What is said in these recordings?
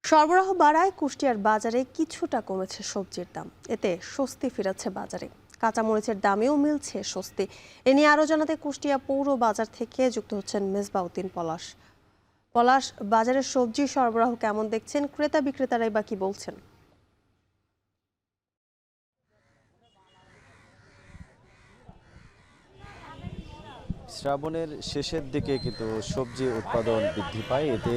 সরবরাহ বাড়ায় কুষ্টিয়ার বাজারে কিছুটা কমেছে সবজির দাম, এতে স্বস্তি ফিরাচ্ছে বাজারে। কাঁচামরিচের দামেও মিলছে স্বস্তি। এ নিয়ে আরও জানাতে কুষ্টিয়া পৌর বাজার থেকে যুক্ত হচ্ছেন মেজবাউদ্দিন পলাশ। পলাশ, বাজারের সবজি সরবরাহ কেমন দেখছেন? ক্রেতা বিক্রেতারাই বা কি বলছেন? শ্রাবণের শেষের দিকে কিন্তু সবজি উৎপাদন বৃদ্ধি পায়, এতে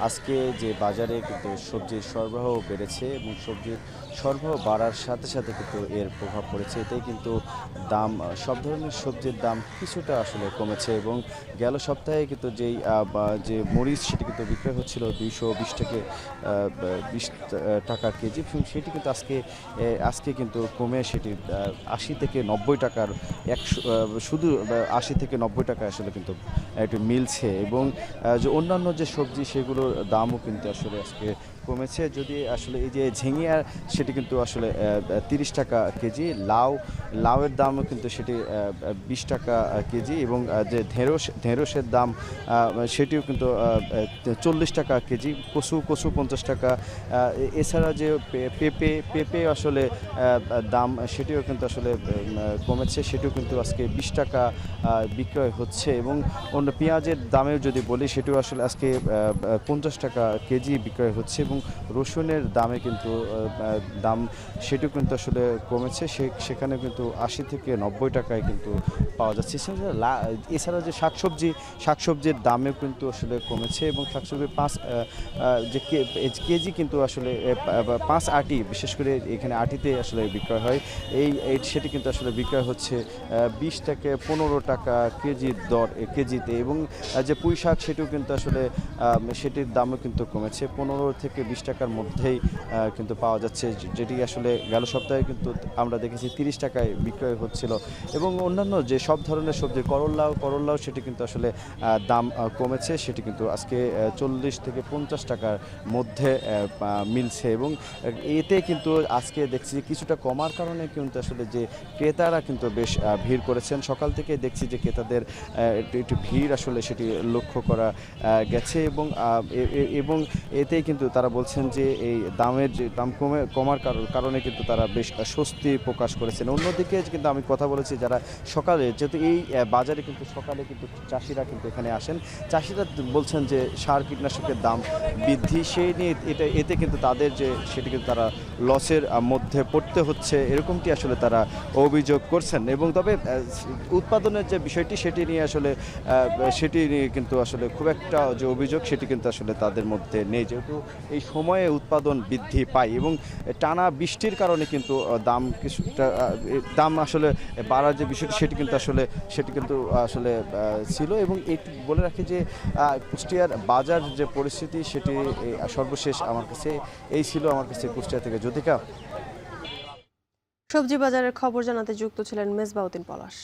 আজকে যে বাজারে কিন্তু সবজির সরবরাহ বেড়েছে এবং সবজির সরবরাহ বাড়ার সাথে সাথে কিন্তু এর প্রভাব পড়েছে। এতেই কিন্তু দাম, সব ধরনের সবজির দাম কিছুটা আসলে কমেছে এবং গেল সপ্তাহে কিন্তু যে মরিচ সেটি কিন্তু বিক্রয় হচ্ছিল 220 থেকে 20 টাকা কেজি, সেটি কিন্তু আজকে কিন্তু কমে সেটি 80 থেকে 90 টাকার, শুধু 80 থেকে 90 টাকা আসলে কিন্তু একটু মিলছে এবং যে অন্যান্য যে সবজি সেগুলোর দামও কিন্তু আসলে আজকে কমেছে। যদি আসলে এই যে ঝিঙে সেটি কিন্তু আসলে 30 টাকা কেজি, লাউয়ের দামও কিন্তু সেটি 20 টাকা কেজি এবং যে ঢেঁড়সের দাম সেটিও কিন্তু 40 টাকা কেজি, কচু 50 টাকা। এছাড়া যে পেঁপে আসলে দাম সেটিও কিন্তু আসলে কমেছে, সেটিও কিন্তু আজকে 20 টাকা বিক্রয় হচ্ছে এবং অন্য পেঁয়াজের দামেও যদি বলি সেটিও আসলে আজকে 50 টাকা কেজি বিক্রয় হচ্ছে এবং রসুনের দামে কিন্তু দাম সেটিও কিন্তু আসলে কমেছে, সেখানে কিন্তু 80 থেকে 90 টাকায় কিন্তু পাওয়া যাচ্ছে। এছাড়া যে শাকসবজির দামেও কিন্তু আসলে কমেছে এবং শাকসবজির কেজি কিন্তু আসলে 5 আটি, বিশেষ করে এখানে আটিতে আসলে বিক্রয় হয়, সেটি কিন্তু আসলে বিক্রয় হচ্ছে 20 থেকে 15 টাকা কেজিতে এবং যে পুঁই শাক সেটিও কিন্তু আসলে সেটির দামও কিন্তু কমেছে, 15 থেকে 20 টাকার মধ্যেই কিন্তু পাওয়া যাচ্ছে, যেটি আসলে গেল সপ্তাহে কিন্তু আমরা দেখেছি 30 টাকায় বিক্রয় হচ্ছিল এবং অন্যান্য যে সব ধরনের সবজি করল্লাও সেটি কিন্তু আসলে দাম কমেছে, সেটি কিন্তু আজকে 40 থেকে 50 টাকার মধ্যে মিলছে এবং এতে কিন্তু আজকে দেখছি কিছুটা কমার কারণে কিন্তু আসলে যে ক্রেতারা কিন্তু বেশ ভিড় করেছেন। সকাল থেকে দেখছি যে ক্রেতাদের একটু ভিড় আসলে সেটি লক্ষ্য করা গেছে এবং এতেই কিন্তু তারা বলছেন যে এই দাম কমার কারণে কিন্তু তারা বেশ স্বস্তি প্রকাশ করেছেন। অন্যদিকে কিন্তু আমি কথা বলেছি যারা সকালে, যেহেতু এই বাজারে কিন্তু সকালে কিন্তু চাষিরা কিন্তু এখানে আসেন, চাষিরা বলছেন যে সার কীটনাশকের দাম বৃদ্ধি, সেই নিয়ে এতে কিন্তু তাদের সেটি কিন্তু তারা লসের মধ্যে পড়তে হচ্ছে, এরকমটি আসলে তারা অভিযোগ করছেন এবং তবে উৎপাদনের যে বিষয়টি সেটি নিয়ে কিন্তু আসলে খুব একটা যে অভিযোগ সেটি কিন্তু আসলে তাদের মধ্যে নেই, যেহেতু এই সময়ে উৎপাদন বৃদ্ধি পায় এবং টানা বৃষ্টির কারণে কিন্তু দাম আসলে বাড়ার যে বিষয়টি সেটি কিন্তু আসলে ছিল এবং এটি বলে রাখি যে কুষ্টিয়ার বাজার যে পরিস্থিতি সেটি সর্বশেষ আমার কাছে কুষ্টিয়া থেকে জ্যোতিকা। সবজি বাজারের খবর জানাতে যুক্ত ছিলেন মেজবাউদ্দিন পলাশ।